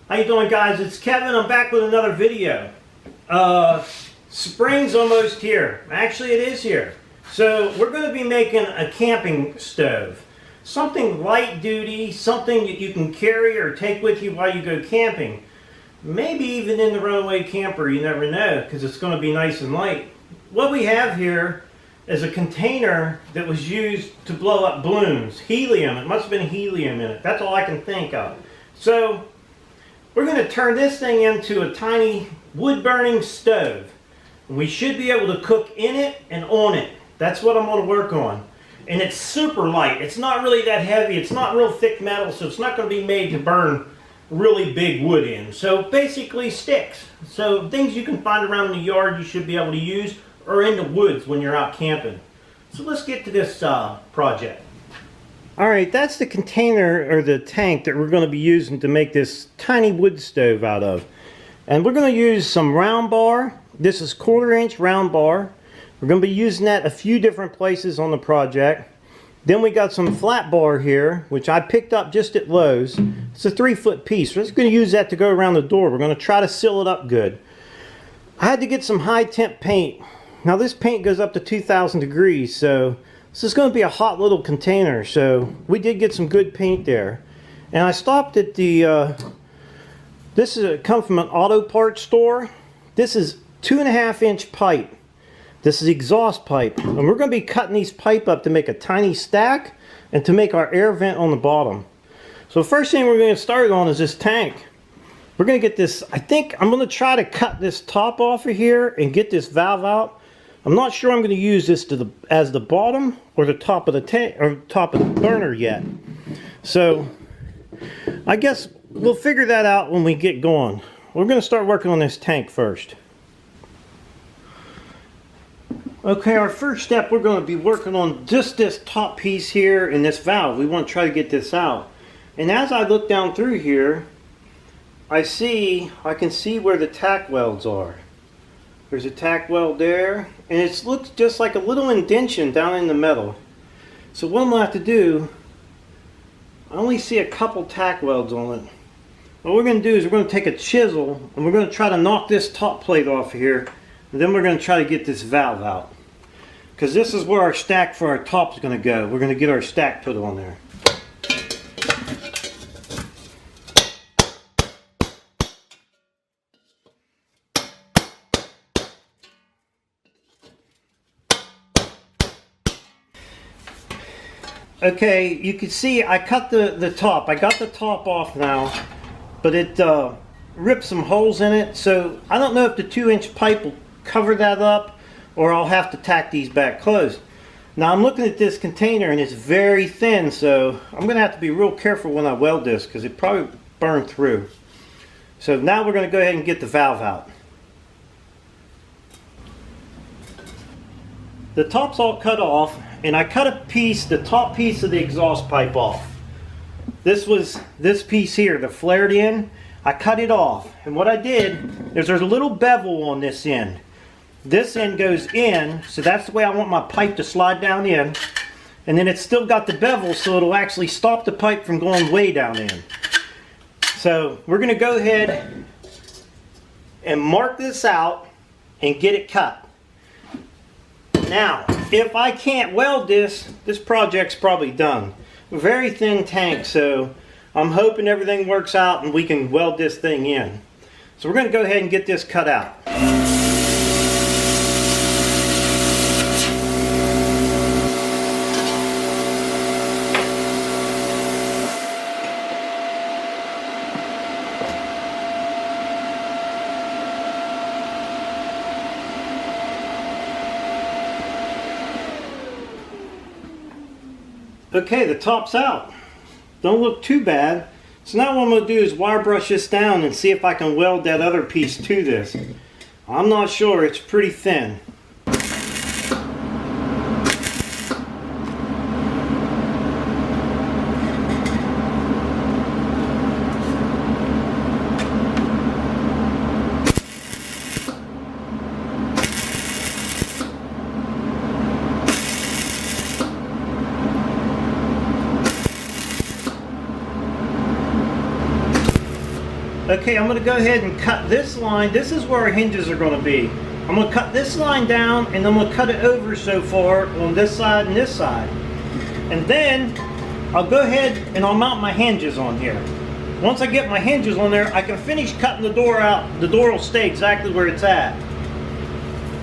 How you doing, guys? It's Kevin. I'm back with another video. Spring's almost here. Actually, it is here. So we're going to be making a camping stove. Something light duty, something that you can carry or take with you while you go camping. Maybe even in the runaway camper, you never know, because it's going to be nice and light. What we have here is a container that was used to blow up balloons. Helium. It must have been helium in it. That's all I can think of. So we're going to turn this thing into a tiny wood-burning stove. We should be able to cook in it and on it. That's what I'm going to work on. And it's super light. It's not really that heavy. It's not real thick metal, so it's not going to be made to burn really big wood in. So basically sticks. So things you can find around the yard you should be able to use, or in the woods when you're out camping. So let's get to this project. Alright, that's the container or the tank that we're going to be using to make this tiny wood stove out of. And we're going to use some round bar. This is 1/4 inch round bar. We're going to be using that a few different places on the project. Then we got some flat bar here, which I picked up just at Lowe's. It's a 3-foot piece. We're just going to use that to go around the door. We're going to try to seal it up good. I had to get some high-temp paint. Now this paint goes up to 2,000 degrees, so this is going to be a hot little container. So we did get some good paint there. And I stopped at the, this is come from an auto parts store. This is 2.5 inch pipe. This is exhaust pipe, and we're going to be cutting these pipe up to make a tiny stack and to make our air vent on the bottom. So the first thing we're going to start on is this tank. We're going to get this, I think I'm going to try to cut this top off of here and get this valve out. I'm not sure I'm going to use this as the bottom or the top of the tank or top of the burner yet. So I guess we'll figure that out when we get going. We're going to start working on this tank first. Okay, our first step, we're going to be working on just this top piece here and this valve. We want to try to get this out. And as I look down through here, I can see where the tack welds are. There's a tack weld there, and it looks just like a little indentation down in the metal. So what I'm going to have to do, I only see a couple tack welds on it. What we're going to do is we're going to take a chisel and we're going to try to knock this top plate off here, and then we're going to try to get this valve out. Because this is where our stack for our top is going to go. We're going to get our stack put on there. Okay, you can see I cut the top. I got the top off now, but it ripped some holes in it. So I don't know if the 2-inch pipe will cover that up, or I'll have to tack these back closed. Now I'm looking at this container and it's very thin, so I'm going to have to be real careful when I weld this because it probably burned through. So now we're going to go ahead and get the valve out. The top's all cut off, and I cut a piece, the top piece of the exhaust pipe off. This was this piece here, the flared end. I cut it off, and what I did is there's a little bevel on this end. This end goes in, so that's the way I want my pipe to slide down in. And then it's still got the bevel, so it'll actually stop the pipe from going way down in. So we're going to go ahead and mark this out and get it cut. Now, if I can't weld this project's probably done. Very thin tank, so I'm hoping everything works out and we can weld this thing in. So we're going to go ahead and get this cut out. Okay, the top's out. Don't look too bad. So now what I'm going to do is wire brush this down and see if I can weld that other piece to this. I'm not sure, it's pretty thin. Okay, I'm going to go ahead and cut this line. This is where our hinges are going to be. I'm going to cut this line down, and I'm going to cut it over so far on this side and this side. And then I'll go ahead and I'll mount my hinges on here. Once I get my hinges on there, I can finish cutting the door out. The door will stay exactly where it's at.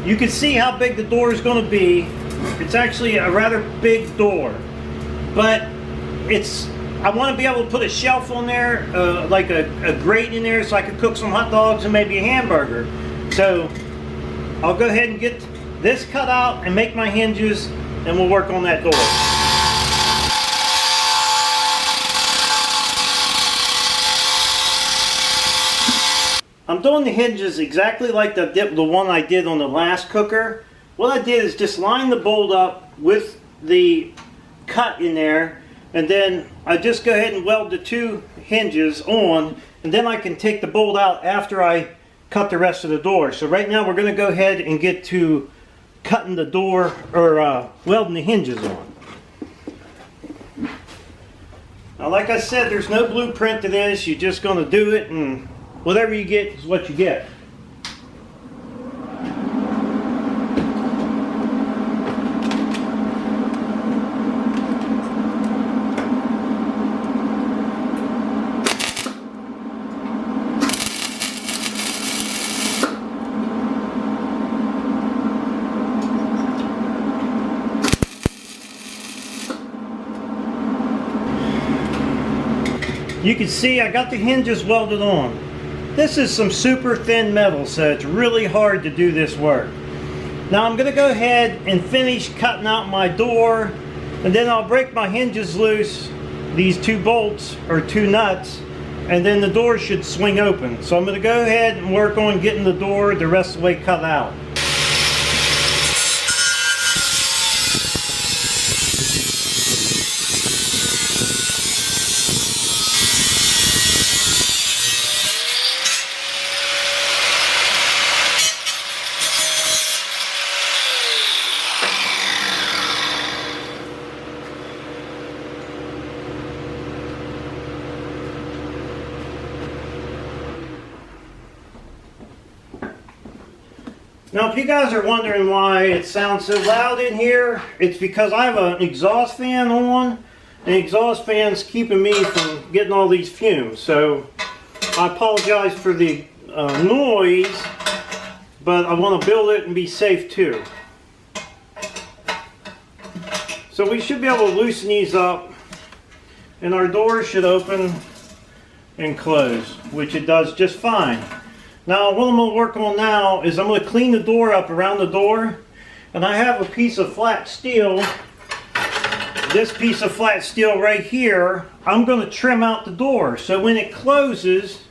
You can see how big the door is going to be. It's actually a rather big door, but I want to be able to put a shelf on there, like a grate in there, so I could cook some hot dogs and maybe a hamburger. So I'll go ahead and get this cut out and make my hinges, and we'll work on that door. I'm doing the hinges exactly like the one I did on the last cooker. What I did is just line the bolt up with the cut in there, and then I just go ahead and weld the two hinges on, and then I can take the bolt out after I cut the rest of the door. So right now we're going to go ahead and get to cutting the door, or welding the hinges on. Now, like I said, there's no blueprint to this. You're just going to do it, and whatever you get is what you get. You can see I got the hinges welded on. This is some super thin metal, so it's really hard to do this work. Now I'm going to go ahead and finish cutting out my door, and then I'll break my hinges loose, these two bolts or two nuts, and then the door should swing open. So I'm going to go ahead and work on getting the door the rest of the way cut out. Now, if you guys are wondering why it sounds so loud in here, it's because I have an exhaust fan on, and the exhaust fan's keeping me from getting all these fumes. So I apologize for the noise, but I want to build it and be safe too. So we should be able to loosen these up, and our door should open and close, which it does just fine. Now, what I'm going to work on now is I'm going to clean the door up around the door, and I have a piece of flat steel. This piece of flat steel right here, I'm going to trim out the door, so when it closes,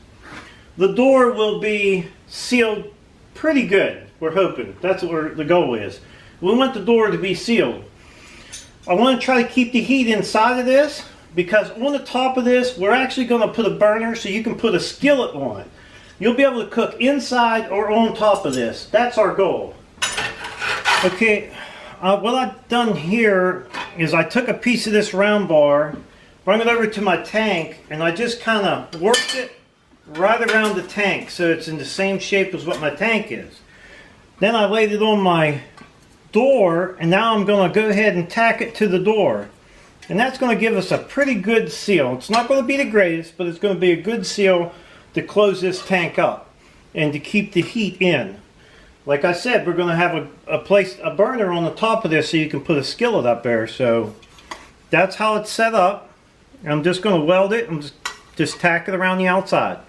the door will be sealed pretty good. We're hoping. That's what the goal is. We want the door to be sealed. I want to try to keep the heat inside of this, because on the top of this, we're actually going to put a burner so you can put a skillet on it. You'll be able to cook inside or on top of this. That's our goal. Okay, what I've done here is I took a piece of this round bar, brought it over to my tank, and I just kind of worked it right around the tank so it's in the same shape as what my tank is. Then I laid it on my door, and now I'm going to go ahead and tack it to the door. And that's going to give us a pretty good seal. It's not going to be the greatest, but it's going to be a good seal to close this tank up and to keep the heat in. Like I said, we're going to have a burner on the top of this so you can put a skillet up there. So that's how it's set up. I'm just going to weld it and just tack it around the outside.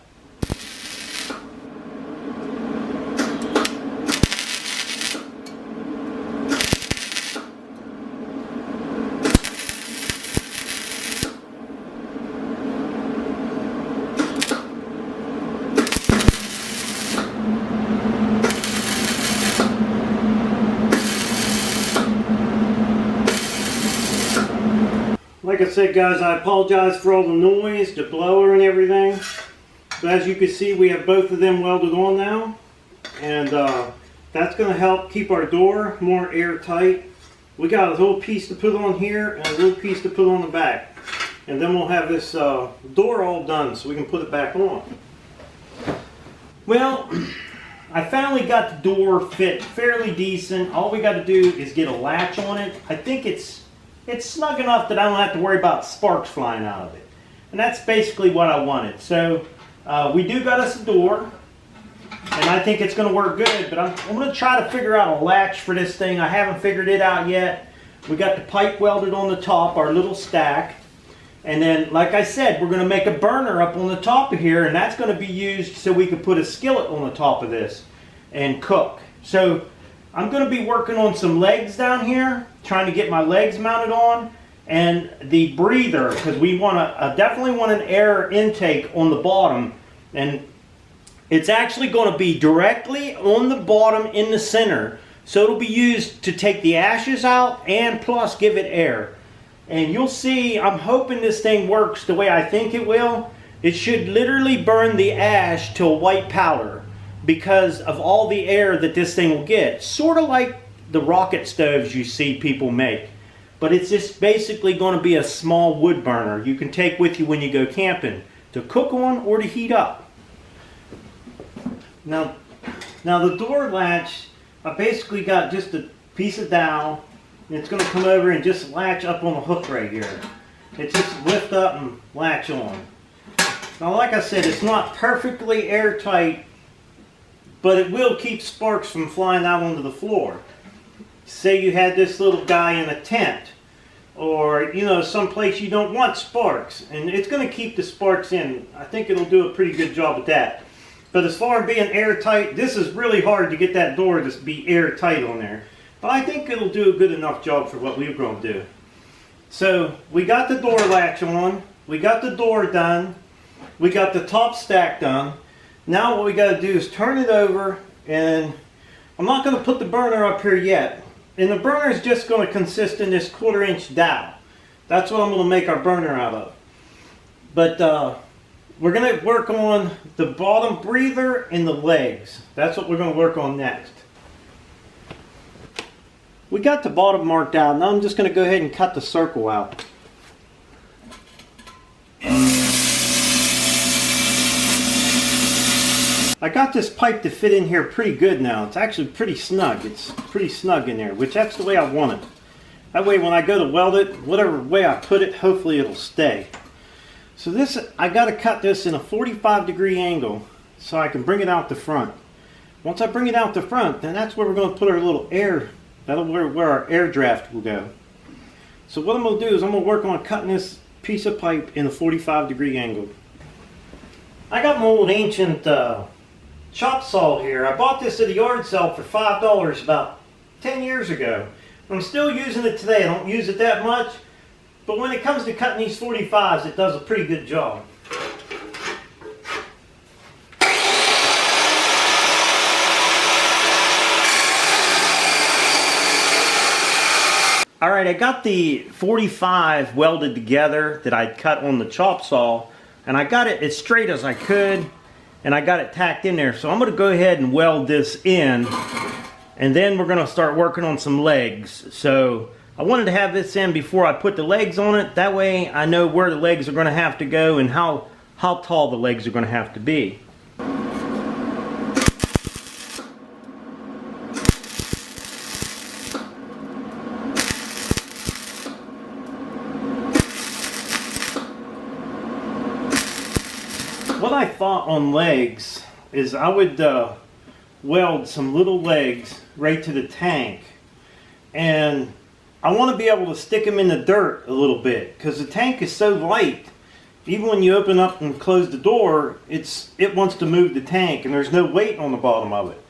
Like I said, guys, I apologize for all the noise, the blower and everything. But as you can see, we have both of them welded on now. And that's going to help keep our door more airtight. We got a little piece to put on here and a little piece to put on the back. And then we'll have this door all done so we can put it back on. Well, I finally got the door fit fairly decent. All we got to do is get a latch on it. I think it's snug enough that I don't have to worry about sparks flying out of it. And that's basically what I wanted. So we do got us a door, and I think it's going to work good, but I'm going to try to figure out a latch for this thing. I haven't figured it out yet. We got the pipe welded on the top, our little stack. And then, like I said, we're going to make a burner up on the top of here, and that's going to be used so we can put a skillet on the top of this and cook. So I'm going to be working on some legs down here, trying to get my legs mounted on, and the breather, because we want to definitely want an air intake on the bottom, and it's actually going to be directly on the bottom in the center, so it'll be used to take the ashes out and plus give it air. And you'll see, I'm hoping this thing works the way I think it will. It should literally burn the ash to a white powder because of all the air that this thing will get. Sort of like the rocket stoves you see people make. But it's just basically going to be a small wood burner you can take with you when you go camping to cook on or to heat up. Now the door latch, I basically got just a piece of dowel. It's going to come over and just latch up on the hook right here. It's just lift up and latch on. Now, like I said, it's not perfectly airtight, but it will keep sparks from flying out onto the floor. Say you had this little guy in a tent, or someplace you don't want sparks, and it's going to keep the sparks in. I think it'll do a pretty good job at that. But as far as being airtight, this is really hard to get that door to be airtight on there. But I think it'll do a good enough job for what we're going to do. So we got the door latch on, we got the door done, we got the top stack done. Now what we got to do is turn it over, and I'm not going to put the burner up here yet. And the burner is just going to consist in this 1/4 inch dowel. That's what I'm going to make our burner out of. But we're going to work on the bottom breather and the legs. That's what we're going to work on next. We got the bottom marked out. Now I'm just going to go ahead and cut the circle out. I got this pipe to fit in here pretty good now. It's actually pretty snug. It's pretty snug in there, which that's the way I want it. That way when I go to weld it, whatever way I put it, hopefully it'll stay. So this, I got to cut this in a 45-degree angle so I can bring it out the front. Once I bring it out the front, then that's where we're going to put our little air. That'll be where our air draft will go. So what I'm going to do is I'm going to work on cutting this piece of pipe in a 45-degree angle. I got my old ancient chop saw here. I bought this at a yard sale for $5 about 10 years ago. I'm still using it today. I don't use it that much, but when it comes to cutting these 45s, it does a pretty good job. Alright, I got the 45 welded together that I'd cut on the chop saw, and I got it as straight as I could, and I got it tacked in there. So I'm going to go ahead and weld this in, and then we're going to start working on some legs. So I wanted to have this in before I put the legs on it. That way I know where the legs are going to have to go and how tall the legs are going to have to be. What I thought on legs is I would weld some little legs right to the tank, and I want to be able to stick them in the dirt a little bit because the tank is so light. Even when you open up and close the door, it wants to move the tank, and there's no weight on the bottom of it.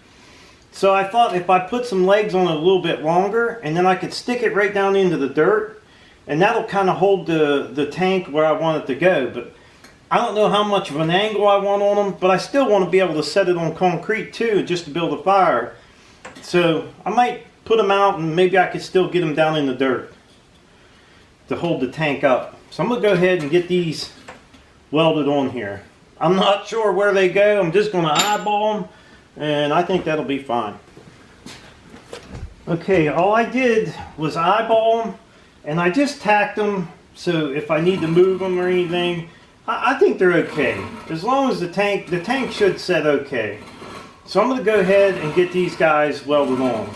So I thought if I put some legs on it a little bit longer, and then I could stick it right down into the dirt, and that'll kind of hold the tank where I want it to go. But I don't know how much of an angle I want on them, but I still want to be able to set it on concrete too, just to build a fire. So I might put them out, and maybe I could still get them down in the dirt to hold the tank up. So I'm going to go ahead and get these welded on here. I'm not sure where they go. I'm just going to eyeball them, and I think that'll be fine. Okay, all I did was eyeball them, and I just tacked them, so if I need to move them or anything, I think they're okay. As long as the tank should set okay. So I'm going to go ahead and get these guys welded on.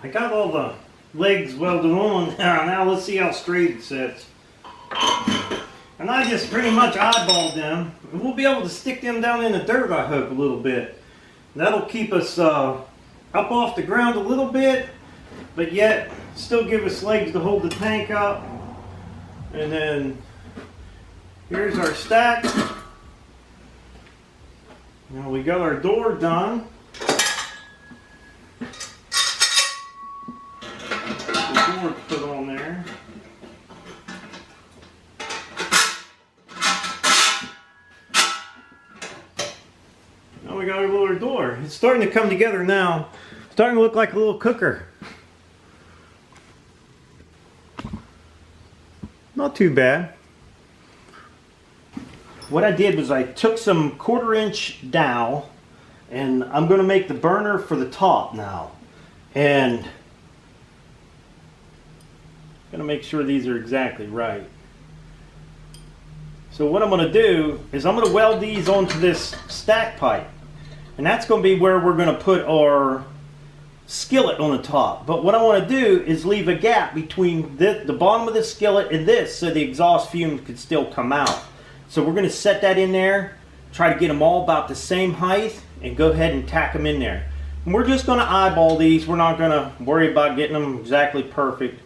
I got all the legs welded on. Now let's see how straight it sits. And I just pretty much eyeballed them. We'll be able to stick them down in the dirt, I hope, a little bit. That'll keep us up off the ground a little bit, but yet still give us legs to hold the tank up. And then here's our stack. Now we got our door done. Put on there. Now we got our little door. It's starting to come together now. It's starting to look like a little cooker. Not too bad. What I did was I took some 1/4 inch dowel, and I'm going to make the burner for the top now. And going to make sure these are exactly right. So what I'm going to do is I'm going to weld these onto this stack pipe, and that's going to be where we're going to put our skillet on the top. But what I want to do is leave a gap between the bottom of the skillet and this, so the exhaust fumes could still come out. So we're going to set that in there, try to get them all about the same height, and go ahead and tack them in there. And we're just going to eyeball these. We're not going to worry about getting them exactly perfect.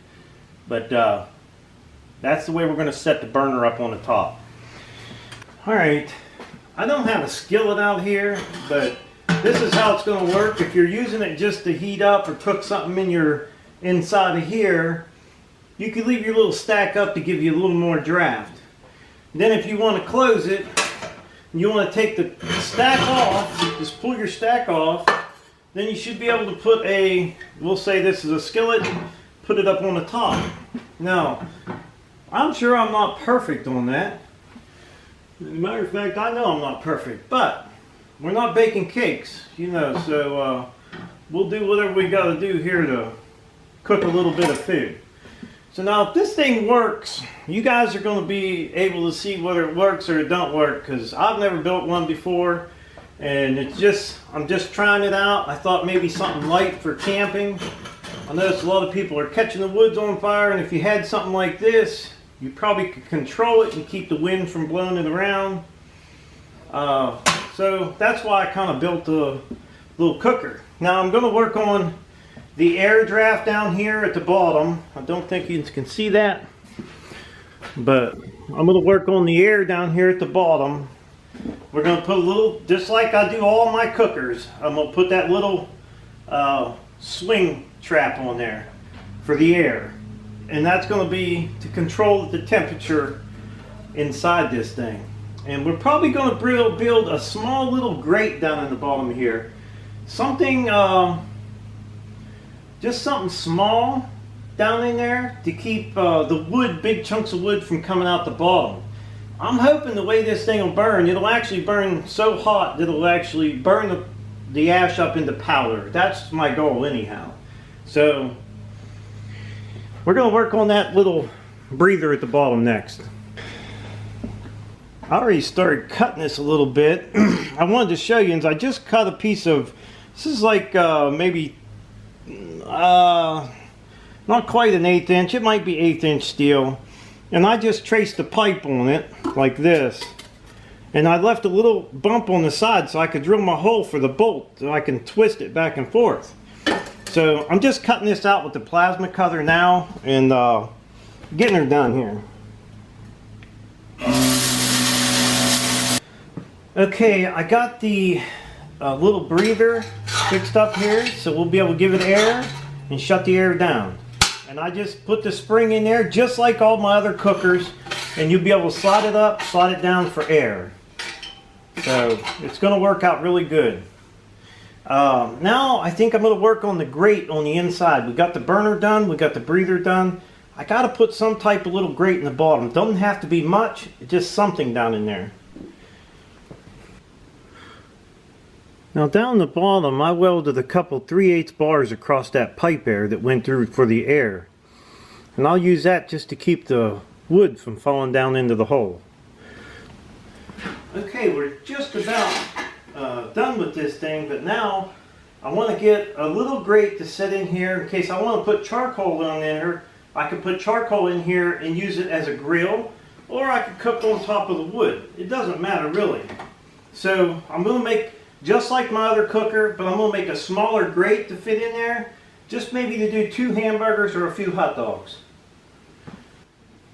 But that's the way we're going to set the burner up on the top. Alright, I don't have a skillet out here, but this is how it's going to work. If you're using it just to heat up or cook something in your inside of here, you can leave your little stack up to give you a little more draft. Then if you want to close it, you want to take the stack off, just pull your stack off, then you should be able to put we'll say this is a skillet, put it up on the top. Now, I'm sure I'm not perfect on that. As a matter of fact, I know I'm not perfect, but we're not baking cakes, you know, so we'll do whatever we got to do here to cook a little bit of food. So now if this thing works, you guys are going to be able to see whether it works or it don't work, because I've never built one before, and I'm just trying it out. I thought maybe something light for camping. I noticed a lot of people are catching the woods on fire, and if you had something like this, you probably could control it and keep the wind from blowing it around. So that's why I kind of built a little cooker. Now I'm going to work on the air draft down here at the bottom. I don't think you can see that, but I'm going to work on the air down here at the bottom. We're going to put a little, just like I do all my cookers, I'm going to put that little swing trap on there for the air, and that's going to be to control the temperature inside this thing. And we're probably going to build a small little grate down in the bottom here, something just something small down in there to keep the wood, big chunks of wood, from coming out the bottom. I'm hoping the way this thing will burn, it'll actually burn so hot that it'll actually burn the ash up into powder. That's my goal anyhow. So we're going to work on that little breather at the bottom next. I already started cutting this a little bit. I wanted to show you, and I just cut a piece of, this is like maybe not quite an 1/8 inch, it might be 1/8 inch steel, and I just traced the pipe on it like this, and I left a little bump on the side so I could drill my hole for the bolt so I can twist it back and forth. So I'm just cutting this out with the plasma cutter now, and getting her done here. Okay, I got the little breather fixed up here, so we'll be able to give it air and shut the air down. And I just put the spring in there just like all my other cookers, and you'll be able to slide it up, slide it down for air. So it's going to work out really good. Now I think I'm going to work on the grate on the inside. We got the burner done, we got the breather done. I got to put some type of little grate in the bottom. It doesn't have to be much, just something down in there. Now down the bottom, I welded a couple 3/8 bars across that pipe there that went through for the air. And I'll use that just to keep the wood from falling down into the hole. Okay, we're just about done with this thing, but now I want to get a little grate to set in here in case I want to put charcoal in there. I could put charcoal in here and use it as a grill, or I could cook on top of the wood. It doesn't matter really. So I'm going to make just like my other cooker, but I'm going to make a smaller grate to fit in there, just maybe to do 2 hamburgers or a few hot dogs.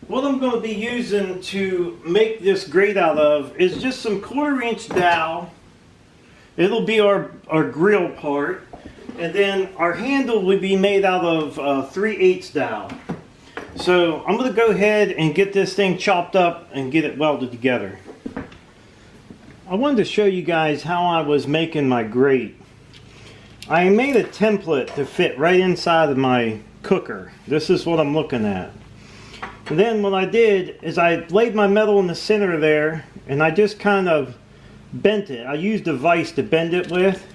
What I'm going to be using to make this grate out of is just some 1/4-inch dowel. It'll be our grill part, and then our handle will be made out of 3/8 dowel. So I'm going to go ahead and get this thing chopped up and get it welded together. I wanted to show you guys how I was making my grate. I made a template to fit right inside of my cooker. This is what I'm looking at. And then what I did is I laid my metal in the center there, and I just kind of bent it. I used a vise to bend it with.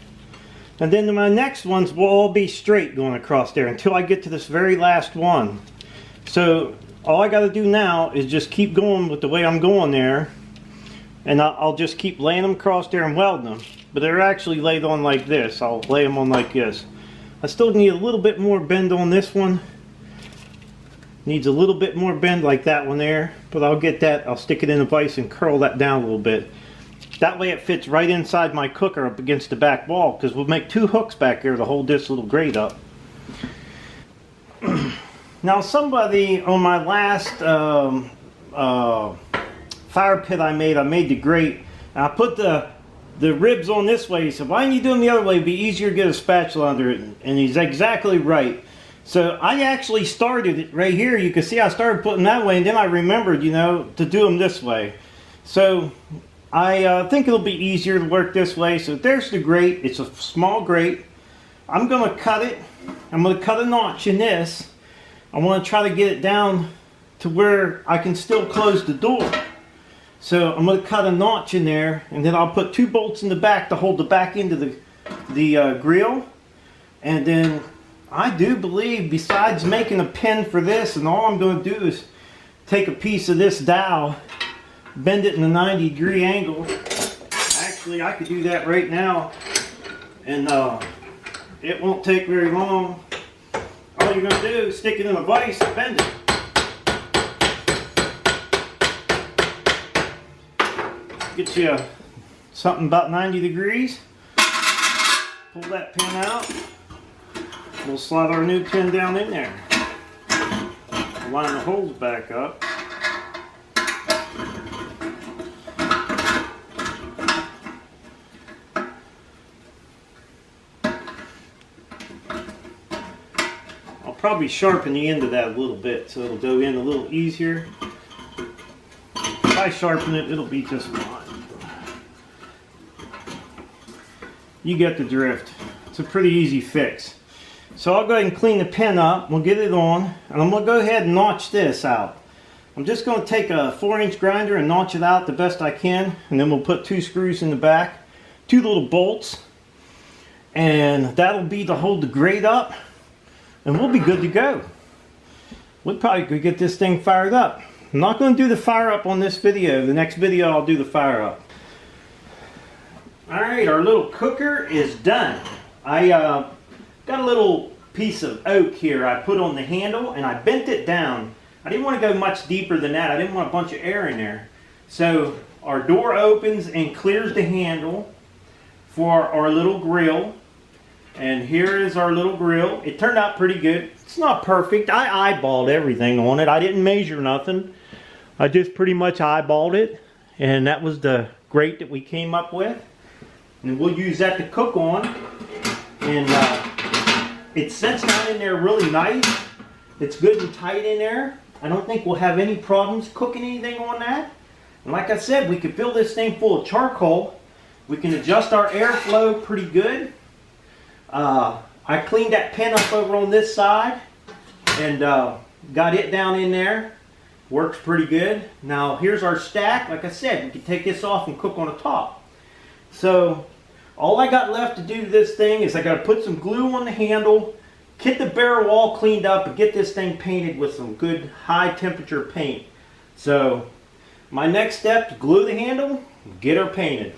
And then my next ones will all be straight going across there until I get to this very last one. So all I got to do now is just keep going with the way I'm going there. And I'll just keep laying them across there and welding them. But they're actually laid on like this. I'll lay them on like this. I still need a little bit more bend on this one. Needs a little bit more bend like that one there. But I'll get that. I'll stick it in a vise and curl that down a little bit. That way it fits right inside my cooker up against the back wall. Because we'll make 2 hooks back here to hold this little grate up. Now somebody on my last fire pit I made the grate, and I put the ribs on this way. He said, why didn't you do them the other way? It'd be easier to get a spatula under it. And he's exactly right. So I actually started it right here. You can see I started putting that way, and then I remembered, you know, to do them this way. So I think it'll be easier to work this way. So there's the grate. It's a small grate. I'm going to cut it. I'm going to cut a notch in this. I want to try to get it down to where I can still close the door. So I'm going to cut a notch in there, and then I'll put 2 bolts in the back to hold the back end of the grill. And then I do believe, besides making a pin for this, and all I'm going to do is take a piece of this dowel, bend it in a 90-degree angle. Actually, I could do that right now, and it won't take very long. All you're going to do is stick it in a vise and bend it. Get you something about 90 degrees. Pull that pin out. We'll slide our new pin down in there. Line the holes back up. I'll probably sharpen the end of that a little bit so it'll go in a little easier. If I sharpen it, it'll be just fine. You get the drift. It's a pretty easy fix. So I'll go ahead and clean the pin up. We'll get it on. And I'm going to go ahead and notch this out. I'm just going to take a 4-inch grinder and notch it out the best I can. And then we'll put 2 screws in the back. 2 little bolts. And that'll be to hold the grate up. And we'll be good to go. We probably could get this thing fired up. I'm not going to do the fire up on this video. The next video I'll do the fire up. Alright, our little cooker is done. I got a little piece of oak here I put on the handle, and I bent it down. I didn't want to go much deeper than that. I didn't want a bunch of air in there. So our door opens and clears the handle for our little grill. And here is our little grill. It turned out pretty good. It's not perfect. I eyeballed everything on it. I didn't measure nothing. I just pretty much eyeballed it. And that was the grate that we came up with. And we'll use that to cook on. And it sets down in there really nice. It's good and tight in there. I don't think we'll have any problems cooking anything on that. And like I said, we could fill this thing full of charcoal. We can adjust our airflow pretty good. I cleaned that pin up over on this side. And got it down in there. Works pretty good. Now here's our stack. Like I said, we can take this off and cook on the top. So all I got left to do to this thing is I got to put some glue on the handle, get the barrel all cleaned up, and get this thing painted with some good high temperature paint. So my next step is glue the handle, get her painted.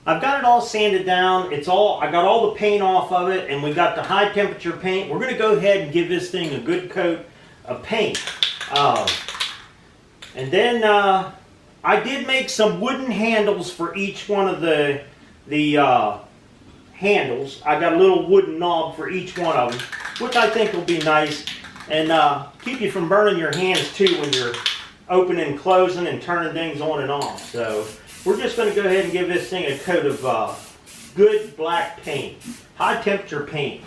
I've got it all sanded down. I got all the paint off of it, and we got the high temperature paint. We're going to go ahead and give this thing a good coat of paint. And then I did make some wooden handles for each one of the handles. I got a little wooden knob for each one of them, which I think will be nice and keep you from burning your hands too when you're opening and closing and turning things on and off. So we're just going to go ahead and give this thing a coat of good black paint, high temperature paint.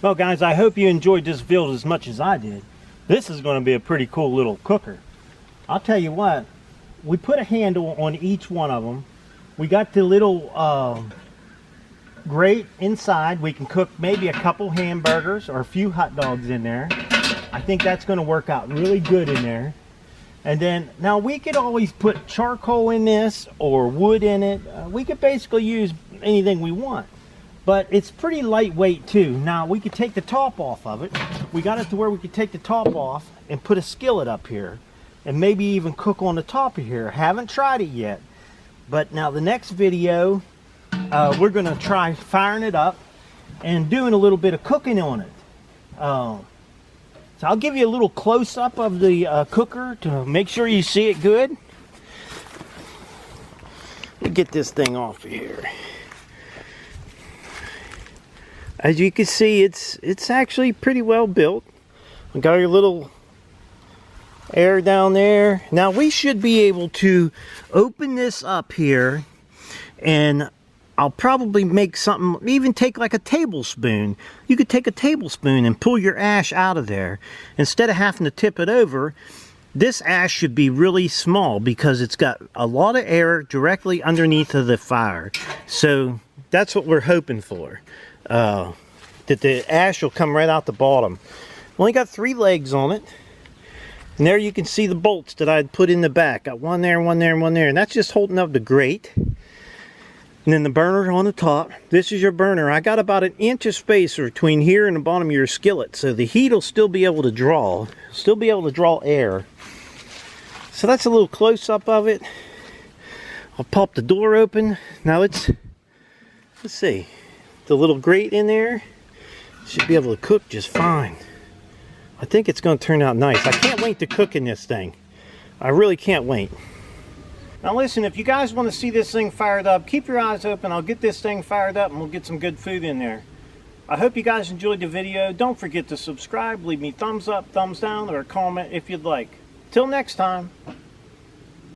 Well guys, I hope you enjoyed this build as much as I did. This is going to be a pretty cool little cooker. I'll tell you what, we put a handle on each one of them. We got the little grate inside. We can cook maybe a couple hamburgers or a few hot dogs in there. I think that's going to work out really good in there. And then, now we could always put charcoal in this or wood in it. We could basically use anything we want. But it's pretty lightweight too. Now we could take the top off of it. We got it to where we could take the top off and put a skillet up here. And maybe even cook on the top of here. Haven't tried it yet. But now the next video, we're going to try firing it up and doing a little bit of cooking on it. So I'll give you a little close-up of the cooker to make sure you see it good. Let me get this thing off of here. As you can see, it's actually pretty well built. We got your little air down there. Now we should be able to open this up here, and I'll probably make something, even take like a tablespoon. You could take a tablespoon and pull your ash out of there. Instead of having to tip it over, this ash should be really small because it's got a lot of air directly underneath of the fire. So that's what we're hoping for. That the ash will come right out the bottom. Only got 3 legs on it. And there you can see the bolts that I'd put in the back. Got one there, one there, and one there. And that's just holding up the grate. And then the burner on the top. This is your burner. I got about an inch of space between here and the bottom of your skillet. So the heat will still be able to draw. Still be able to draw air. So that's a little close-up of it. I'll pop the door open. Now let's see. The little grate in there should be able to cook just fine. I think it's going to turn out nice. I can't wait to cook in this thing. I really can't wait. Now listen, if you guys want to see this thing fired up, keep your eyes open. I'll get this thing fired up and we'll get some good food in there. I hope you guys enjoyed the video. Don't forget to subscribe, leave me thumbs up, thumbs down, or a comment if you'd like. Till next time.